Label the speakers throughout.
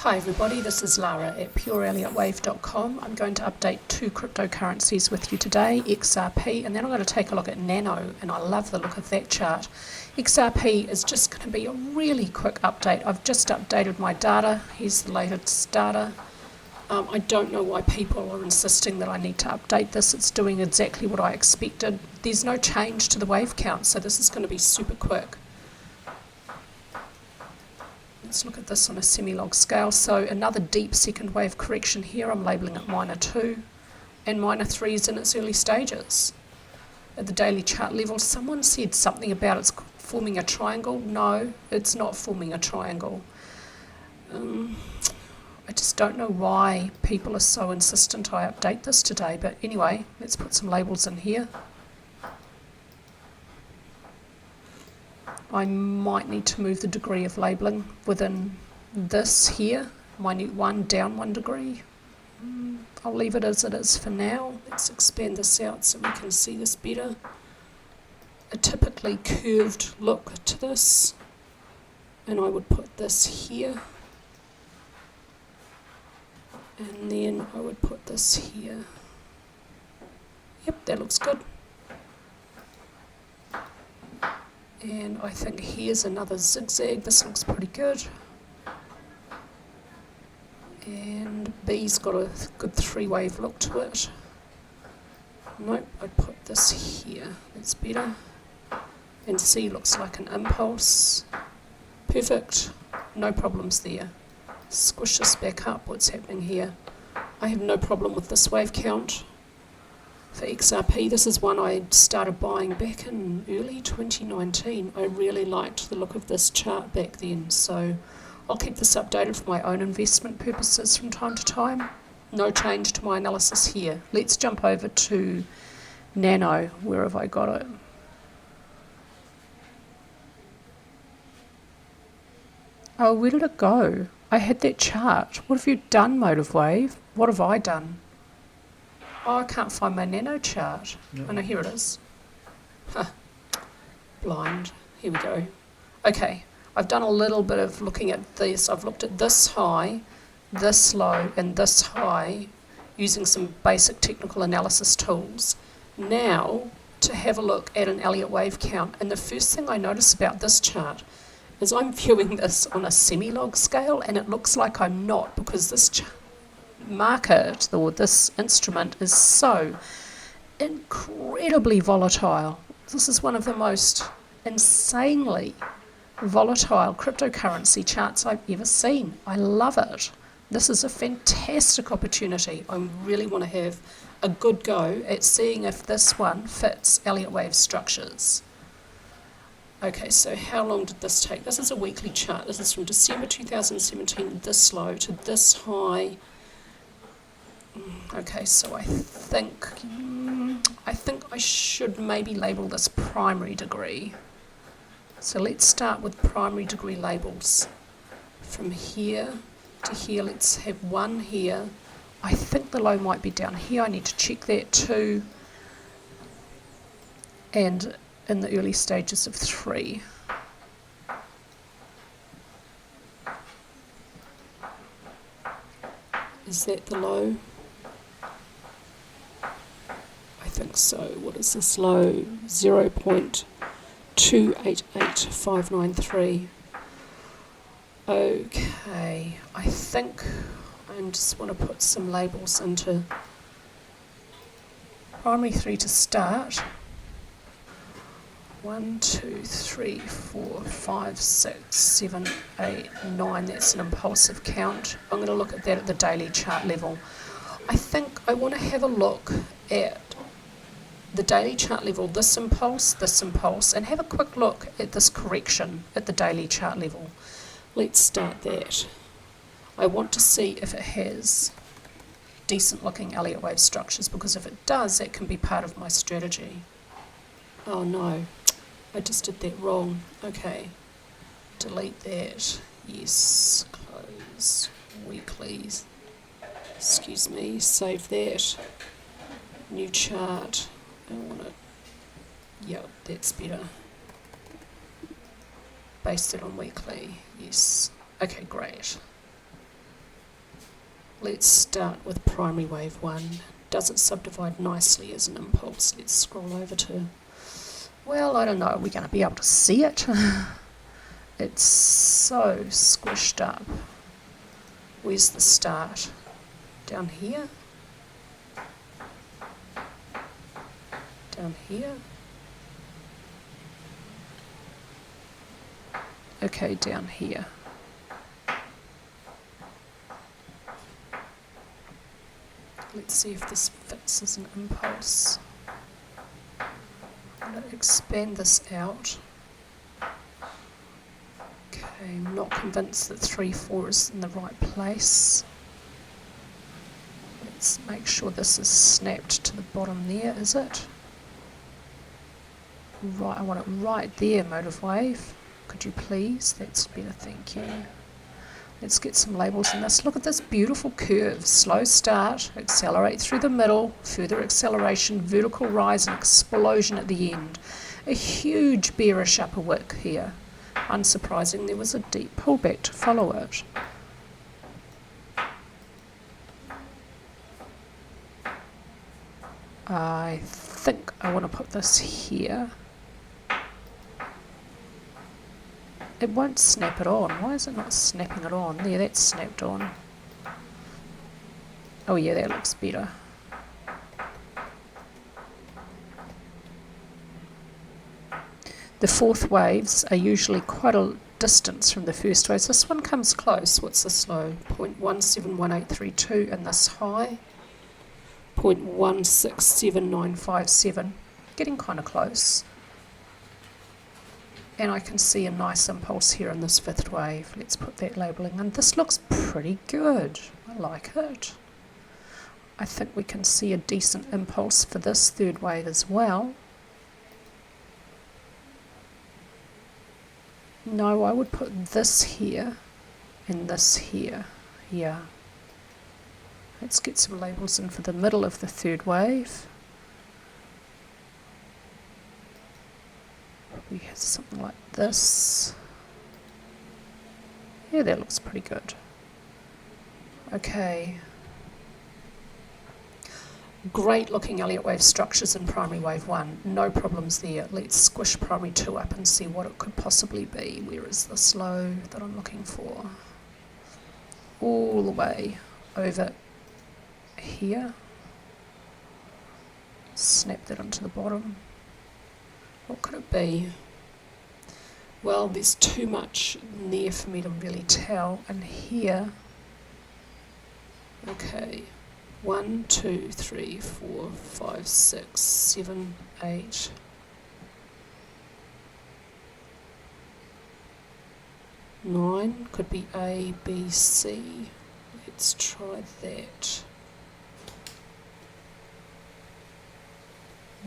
Speaker 1: Hi everybody, this is Lara at pureelliottwave.com. I'm going to update two cryptocurrencies with you today, XRP, and then I'm going to take a look at Nano, and I love the look of that chart. XRP is just going to be a really quick update. I've just updated my data. Here's the latest data. I don't know why people are insisting that I need to update this. It's doing exactly what I expected. There's no change to the wave count, so this is going to be super quick. Let's look at this on a semi-log scale. So another deep second wave correction here. I'm labelling it minor 2, and minor 3 is in its early stages. At the daily chart level, someone said something about it's forming a triangle. No, it's not forming a triangle. I just don't know why people are so insistent I update this today, but anyway, let's put some labels in here. I might need to move the degree of labelling within this here. Minute 1, down 1 degree. I'll leave it as it is for now. Let's expand this out so we can see this better. A typically curved look to this. And I would put this here. And then I would put this here. Yep, that looks good. And I think here's another zigzag. This looks pretty good. And B's got a good 3-wave look to it. Nope, I'd put this here. That's better. And C looks like an impulse. Perfect. No problems there. Squish this back up. What's happening here? I have no problem with this wave count. For XRP, this is one I started buying back in early 2019. I really liked the look of this chart back then, so I'll keep this updated for my own investment purposes from time to time. No change to my analysis here. Let's jump over to Nano. Where have I got it? Oh, where did it go? I had that chart. What have you done, Motive Wave? What have I done? Oh, I can't find my Nano chart. No. Oh no, here it is. Huh. Blind. Here we go. Okay, I've done a little bit of looking at this. I've looked at this high, this low, and this high using some basic technical analysis tools. Now, to have a look at an Elliott wave count, and the first thing I notice about this chart is I'm viewing this on a semi-log scale, and it looks like I'm not, because this market, or this instrument, is so incredibly volatile. This is one of the most insanely volatile cryptocurrency charts I've ever seen. I love it. This is a fantastic opportunity. I really want to have a good go at seeing if this one fits Elliott wave structures. Okay, so how long did this take? This is a weekly chart. This is from December 2017, this low to this high. Okay, so I think I should maybe label this primary degree. So let's start with primary degree labels. From here to here, let's have one here. I think the low might be down here. I need to check that too. And in the early stages of 3. Is that the low? I think so. What is this low? 0.288593. Okay, I think I just want to put some labels into primary 3 to start. 1, 2, 3, 4, 5, 6, 7, 8, 9. That's an impulsive count. I'm going to look at that at the daily chart level. I think I want to have a look at the daily chart level, this impulse, and have a quick look at this correction at the daily chart level. Let's start that. I want to see if it has decent looking Elliott wave structures, because if it does, that can be part of my strategy. Oh no, I just did that wrong. Okay, delete that. Yes, close, weeklies. Excuse me, save that. New chart. I want to, yep, that's better. Based it on weekly, yes. Okay, great. Let's start with primary wave 1. Does it subdivide nicely as an impulse? Let's scroll over to, well, I don't know, are we going to be able to see it? It's so squished up. Where's the start? Down here? Down here? Okay, down here. Let's see if this fits as an impulse. I'm going to expand this out. Okay, I'm not convinced that 3-4 is in the right place. Let's make sure this is snapped to the bottom there, is it? Right, I want it right there, motive wave. Could you please? That's better, thank you. Let's get some labels in this. Look at this beautiful curve. Slow start, accelerate through the middle, further acceleration, vertical rise and explosion at the end. A huge bearish upper wick here. Unsurprising, there was a deep pullback to follow it. I think I want to put this here. It won't snap it on. Why is it not snapping it on? There, that's snapped on. Oh yeah, that looks better. The fourth waves are usually quite a distance from the first waves. This one comes close. What's this low? 0.171832 and this high? 0.167957. Getting kind of close. And I can see a nice impulse here in this fifth wave. Let's put that labelling in. This looks pretty good. I like it. I think we can see a decent impulse for this third wave as well. No, I would put this here and this here. Yeah. Let's get some labels in for the middle of the third wave. We have something like this. Yeah, that looks pretty good. Okay. Great looking Elliott wave structures in primary wave 1. No problems there. Let's squish primary 2 up and see what it could possibly be. Where is this low that I'm looking for? All the way over here. Snap that into the bottom. What could it be? Well, there's too much in there for me to really tell. And here, okay, 1, 2, 3, 4, 5, 6, 7, 8. Nine could be A, B, C. Let's try that.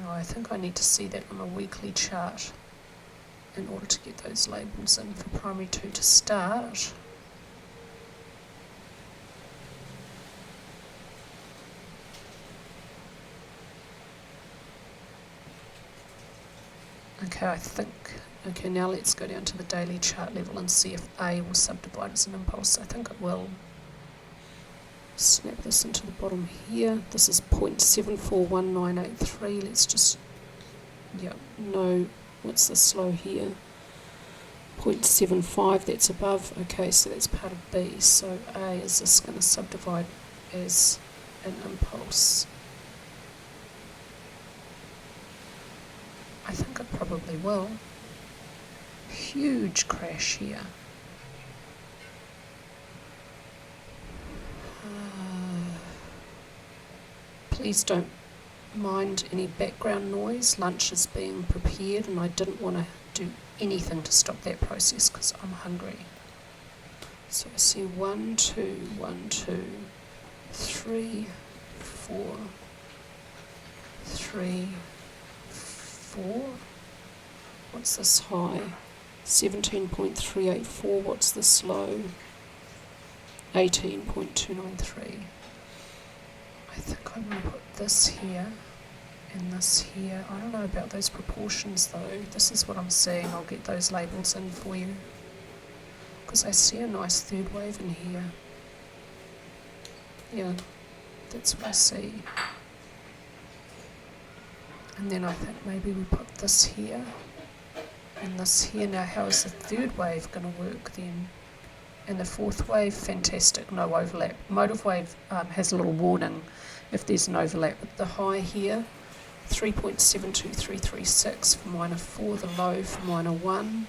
Speaker 1: No, I think I need to see that on a weekly chart in order to get those labels in for primary 2 to start. Okay, I think, okay, now let's go down to the daily chart level and see if A will subdivide as an impulse. I think it will. Snap this into the bottom here. This is 0.741983. Let's just, yeah, no, what's the slow here? 0.75, that's above. Okay, so that's part of B. So A, is this going to subdivide as an impulse? I think it probably will. Huge crash here. Please don't mind any background noise. Lunch is being prepared and I didn't want to do anything to stop that process because I'm hungry. So I see 1, 2, 1, 2, 3, 4, 3, 4. What's this high? 17.384. What's this low? 18.293. I think I'm going to put this here and this here. I don't know about those proportions though. This is what I'm seeing. I'll get those labels in for you. Because I see a nice third wave in here. Yeah, that's what I see. And then I think maybe we put this here and this here. Now how is the third wave going to work then? And the fourth wave, fantastic, no overlap. Motive wave has a little warning if there's an overlap. But the high here, 3.72336 for minor 4, the low for minor 1,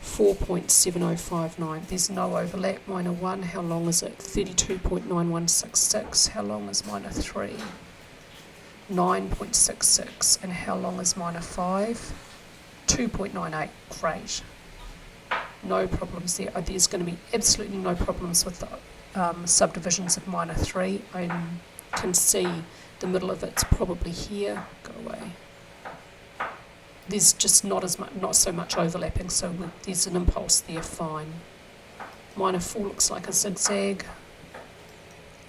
Speaker 1: 4.7059. There's no overlap. Minor 1, how long is it? 32.9166. How long is minor 3? 9.66. And how long is minor 5? 2.98. Great. No problems there. There's going to be absolutely no problems with the subdivisions of minor 3. I can see the middle of it's probably here. Go away. There's just not so much overlapping, so there's an impulse there, fine. Minor 4 looks like a zigzag,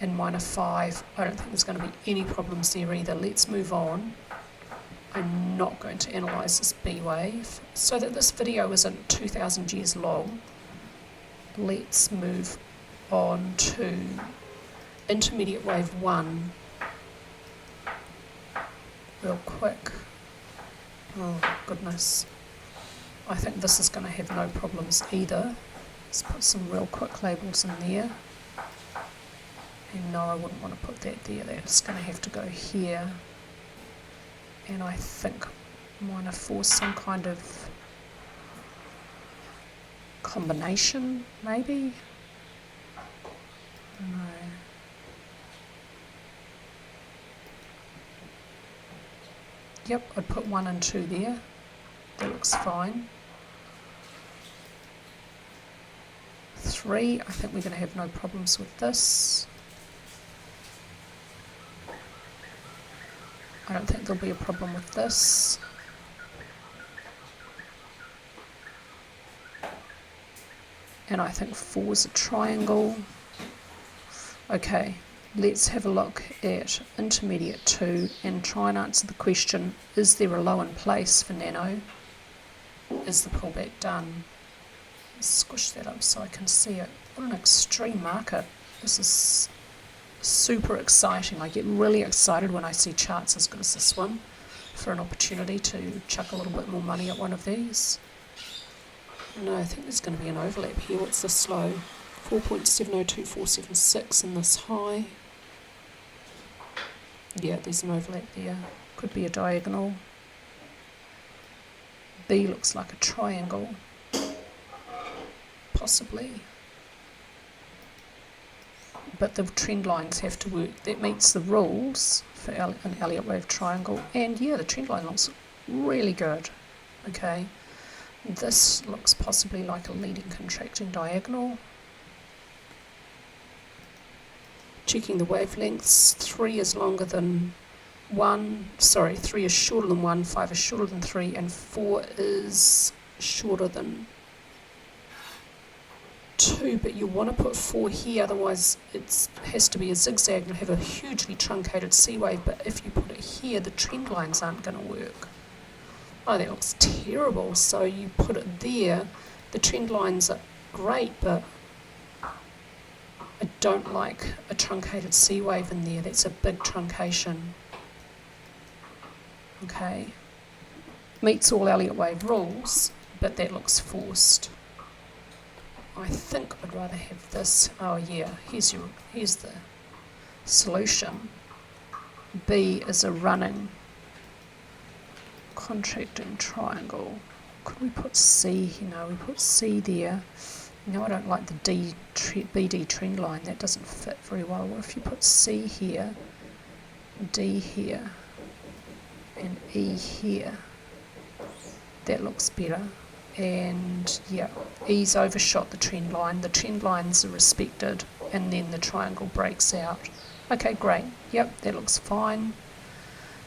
Speaker 1: and minor 5, I don't think there's going to be any problems there either. Let's move on. I'm not going to analyse this B wave. So that this video isn't 2,000 years long, let's move on to intermediate wave 1 real quick. Oh goodness, I think this is going to have no problems either. Let's put some real quick labels in there. And no, I wouldn't want to put that there. That's going to have to go here. And I think minor 4 some kind of combination, maybe? No. Yep, I'd put 1 and 2 there. That looks fine. 3, I think we're going to have no problems with this. I don't think there'll be a problem with this. And I think 4 is a triangle. Okay, let's have a look at intermediate 2 and try and answer the question, is there a low in place for Nano? Is the pullback done? Squish that up so I can see it. What an extreme market. This is super exciting. I get really excited when I see charts as good as this one for an opportunity to chuck a little bit more money at one of these. No, I think there's going to be an overlap here. What's this low? 4.702476 in this high. Yeah, there's an overlap there. Could be a diagonal. B looks like a triangle. Possibly. But the trend lines have to work. That meets the rules for an Elliott wave triangle. And yeah, the trend line looks really good. Okay. This looks possibly like a leading contracting diagonal. Checking the wavelengths. 3 is longer than 1. Sorry, 3 is shorter than 1, 5 is shorter than 3, and 4 is shorter than 2, but you want to put 4 here, otherwise it has to be a zigzag and have a hugely truncated C wave, but if you put it here, the trend lines aren't going to work. Oh, that looks terrible. So you put it there, the trend lines are great, but I don't like a truncated C wave in there. That's a big truncation. Okay. Meets all Elliott wave rules, but that looks forced. I think I'd rather have this. Oh yeah, here's the solution. B is a running contracting triangle. Could we put C here? No, we put C there. No, I don't like the BD trend line. That doesn't fit very well. What if you put C here, D here, and E here? That looks better. And yeah, E's overshot the trend line. The trend lines are respected, and then the triangle breaks out. Okay, great. Yep, that looks fine.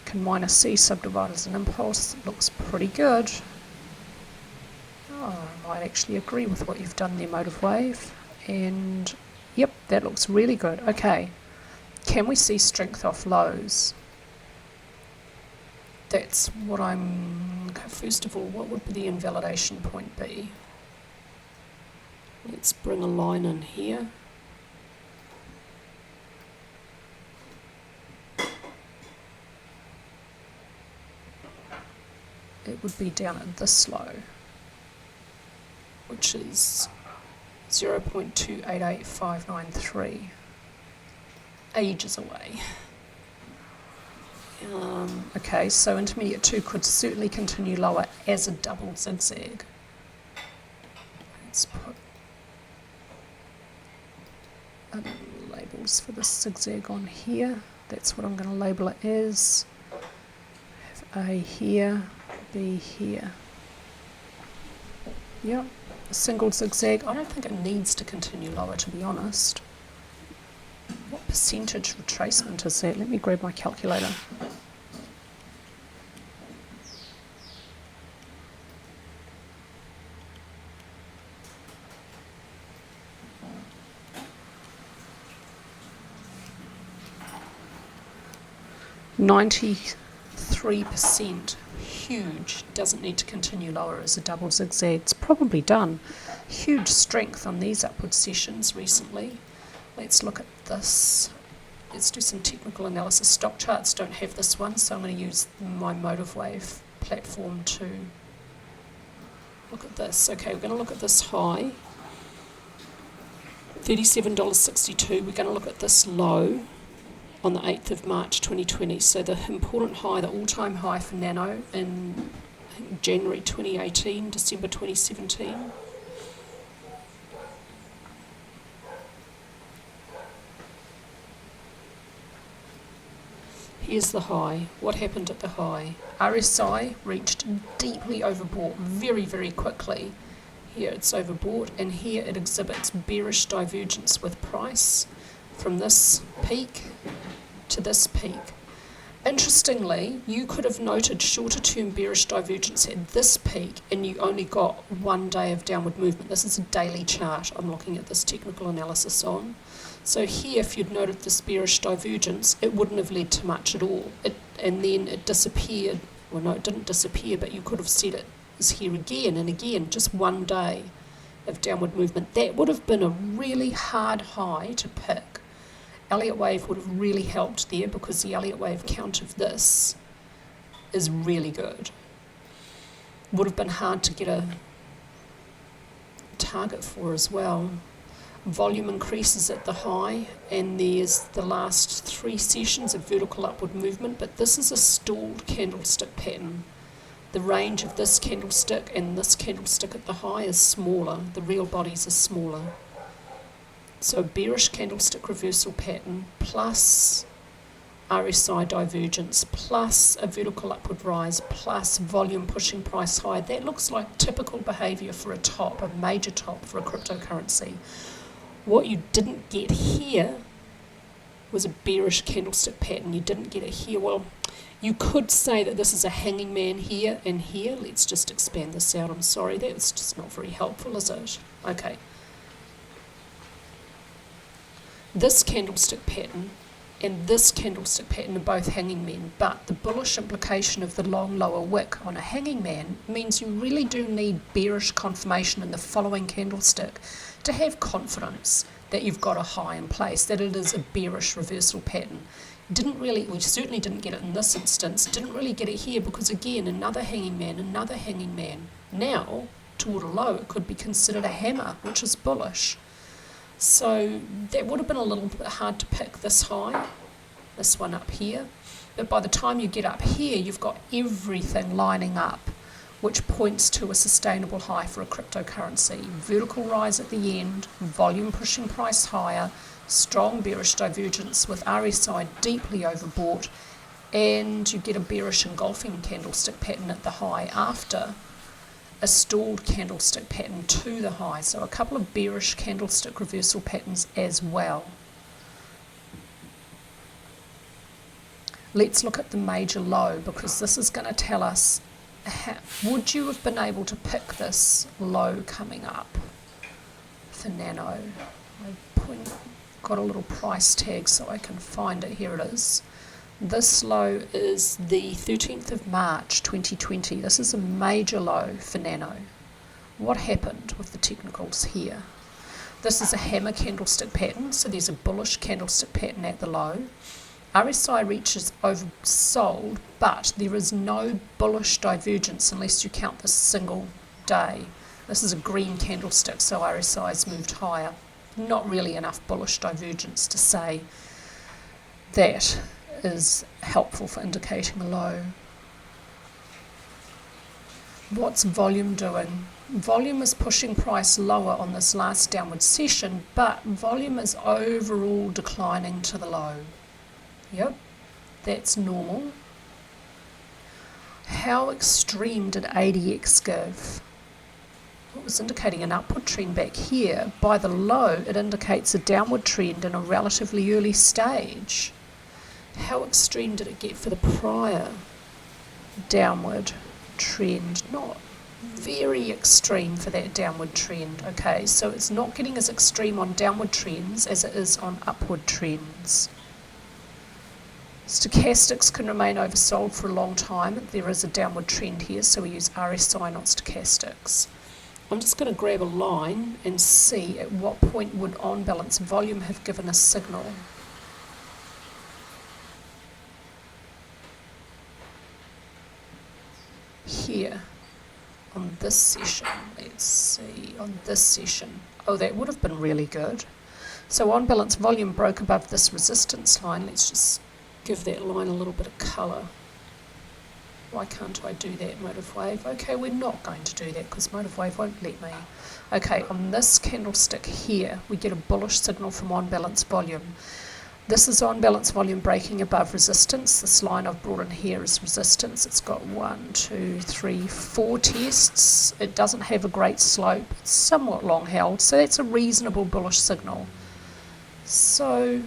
Speaker 1: Can minor C subdivide as an impulse. It looks pretty good. Oh, I might actually agree with what you've done there, motive wave. And yep, that looks really good. Okay, can we see strength off lows? That's what I'm... Okay, first of all, what would the invalidation point be? Let's bring a line in here. it would be down at this low, which is 0.288593. Ages away. Okay, so intermediate 2 could certainly continue lower as a double zigzag. Let's put labels for this zigzag on here. That's what I'm going to label it as. Have A here, B here. Yep, a single zigzag. I don't think it needs to continue lower, to be honest. What percentage retracement is that? Let me grab my calculator. %. Huge. Doesn't need to continue lower as a double zigzag. It's probably done. Huge strength on these upward sessions recently. Let's look at this. Let's do some technical analysis. Stock charts don't have this one, so I'm going to use my motive wave platform to look at this. Okay, we're going to look at this high, $37.62. We're going to look at this low on the 8th of March 2020. So the important high, the all-time high for Nano in January 2018, December 2017. Here's the high. What happened at the high? RSI reached deeply overbought very, very quickly. Here it's overbought, and here it exhibits bearish divergence with price from this peak to this peak. Interestingly, you could have noted shorter term bearish divergence at this peak and you only got 1 day of downward movement. This is a daily chart I'm looking at this technical analysis on. So here, if you'd noted this bearish divergence, it wouldn't have led to much at all. And then it disappeared. Well, no, it didn't disappear, but you could have said it is here again and again, just 1 day of downward movement. That would have been a really hard high to pick. Elliott wave would have really helped there because the Elliott wave count of this is really good. Would have been hard to get a target for as well. Volume increases at the high, and there's the last 3 sessions of vertical upward movement, but this is a stalled candlestick pattern. The range of this candlestick and this candlestick at the high is smaller. The real bodies are smaller. So a bearish candlestick reversal pattern plus RSI divergence plus a vertical upward rise plus volume pushing price high. That looks like typical behavior for a top, a major top for a cryptocurrency. What you didn't get here was a bearish candlestick pattern. You didn't get it here. Well, you could say that this is a hanging man here and here. Let's just expand this out. I'm sorry, that's just not very helpful, is it? Okay. This candlestick pattern and this candlestick pattern are both hanging men, but the bullish implication of the long lower wick on a hanging man means you really do need bearish confirmation in the following candlestick to have confidence that you've got a high in place, that it is a bearish reversal pattern. We certainly didn't get it in this instance, didn't really get it here because again, another hanging man. Now, toward a low, it could be considered a hammer, which is bullish. So that would have been a little bit hard to pick this high, this one up here. But by the time you get up here, you've got everything lining up, which points to a sustainable high for a cryptocurrency. Vertical rise at the end, volume pushing price higher, strong bearish divergence with RSI deeply overbought, and you get a bearish engulfing candlestick pattern at the high after a stalled candlestick pattern to the high. So a couple of bearish candlestick reversal patterns as well. Let's look at the major low because this is going to tell us, would you have been able to pick this low coming up for Nano? I've got a little price tag so I can find it. Here it is. This low is the 13th of March 2020. This is a major low for Nano. What happened with the technicals here? This is a hammer candlestick pattern, so there's a bullish candlestick pattern at the low. RSI reaches oversold, but there is no bullish divergence unless you count this single day. This is a green candlestick, so RSI has moved higher. Not really enough bullish divergence to say that is helpful for indicating a low. What's volume doing? Volume is pushing price lower on this last downward session, but volume is overall declining to the low. Yep, that's normal. How extreme did ADX give? It was indicating an upward trend back here. By the low, it indicates a downward trend in a relatively early stage. How extreme did it get for the prior downward trend? Not very extreme for that downward trend. Okay, so it's not getting as extreme on downward trends as it is on upward trends. Stochastics can remain oversold for a long time. There is a downward trend here, so we use RSI, not stochastics. I'm just going to grab a line and see at what point would on-balance volume have given a signal. Here, on this session, let's see, on this session. Oh, that would have been really good. So on-balance volume broke above this resistance line. Let's just give that line a little bit of colour. Why can't I do that, Motive Wave? Okay, we're not going to do that because Motive Wave won't let me. Okay, on this candlestick here, we get a bullish signal from on-balance volume. This is on-balance volume breaking above resistance. This line I've brought in here is resistance. It's got 1, 2, 3, 4 tests. It doesn't have a great slope. It's somewhat long held, so that's a reasonable bullish signal. So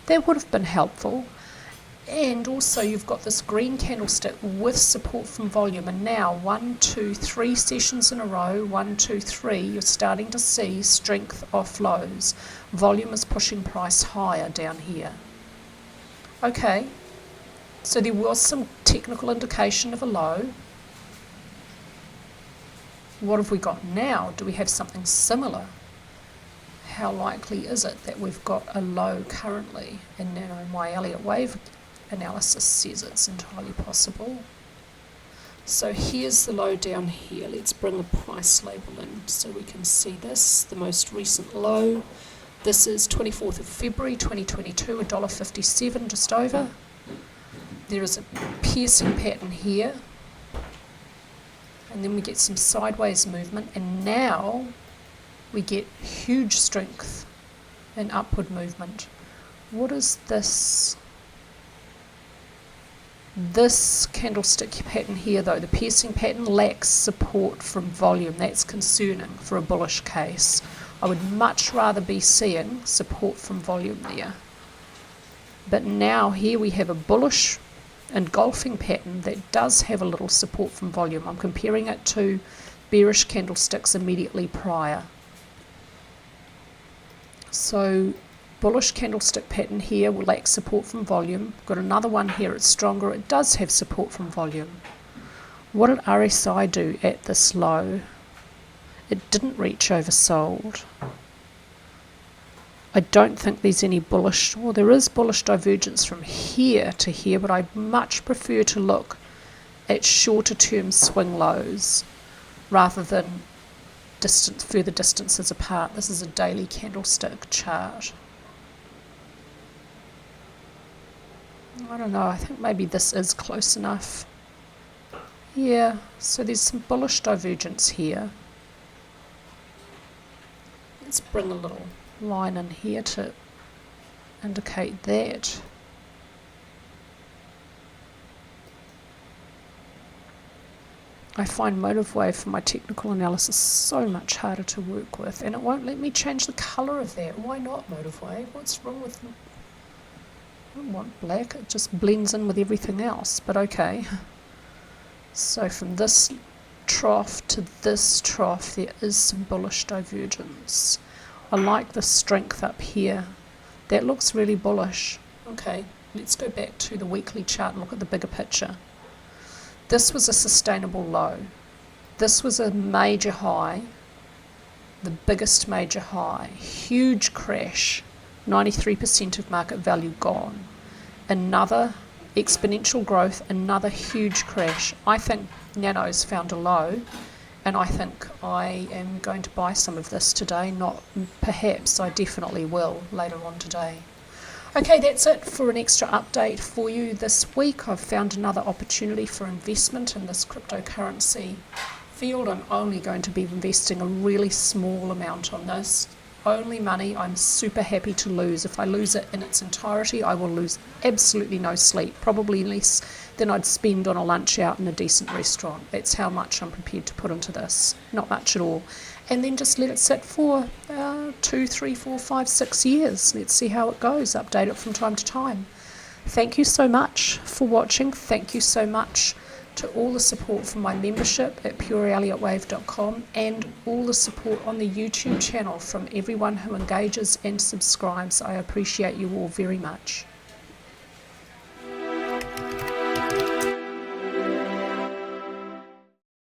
Speaker 1: that would have been helpful. And also you've got this green candlestick with support from volume, and now 1, 2, 3 sessions in a row, 1, 2, 3, you're starting to see strength off lows. Volume is pushing price higher down here. Okay, so there was some technical indication of a low. What have we got now? Do we have something similar? How likely is it that we've got a low currently? And Nano, my Elliott wave analysis says it's entirely possible. So here's the low down here. Let's bring the price label in so we can see this, the most recent low. This is 24th of February 2022, $1.57 just over. There is a piercing pattern here, and then we get some sideways movement, and now we get huge strength and upward movement. What is this? This candlestick pattern here, though, the piercing pattern, lacks support from volume. That's concerning for a bullish case. I would much rather be seeing support from volume there. But now here we have a bullish engulfing pattern that does have a little support from volume. I'm comparing it to bearish candlesticks immediately prior. So bullish candlestick pattern here will lack support from volume. Got another one here, it's stronger, it does have support from volume. What did RSI do at this low? It didn't reach oversold. I don't think there's any bullish, well, there is bullish divergence from here to here, but I much prefer to look at shorter term swing lows rather than further distances apart. This is a daily candlestick chart. I don't know, I think maybe this is close enough. Yeah, so there's some bullish divergence here. Let's bring a little line in here to indicate that. I find Motive Wave for my technical analysis so much harder to work with, and it won't let me change the colour of that. Why not, Motive Wave? What's wrong with them? I don't want black, it just blends in with everything else, but okay. So from this trough to this trough there is some bullish divergence. I like the strength up here. That looks really bullish. Okay, let's go back to the weekly chart and look at the bigger picture. This was a sustainable low. This was a major high, the biggest major high. Huge crash, 93% of market value gone. another exponential growth, another huge crash. I think Nano's found a low, and I think I am going to buy some of this today. Not perhaps, I definitely will later on today. Okay, that's it for an extra update for you this week. I've found another opportunity for investment in this cryptocurrency field. I'm only going to be investing a really small amount on this. Only money I'm super happy to lose. If I lose it in its entirety, I will lose absolutely no sleep, probably less than I'd spend on a lunch out in a decent restaurant. That's how much I'm prepared to put into this. Not much at all. And then just let it sit for 2, 3, 4, 5, 6 years. Let's see how it goes. Update it from time to time. Thank you so much for watching. Thank you so much to all the support from my membership at pureelliottwave.com and all the support on the YouTube channel from everyone who engages and subscribes. I appreciate you all very much.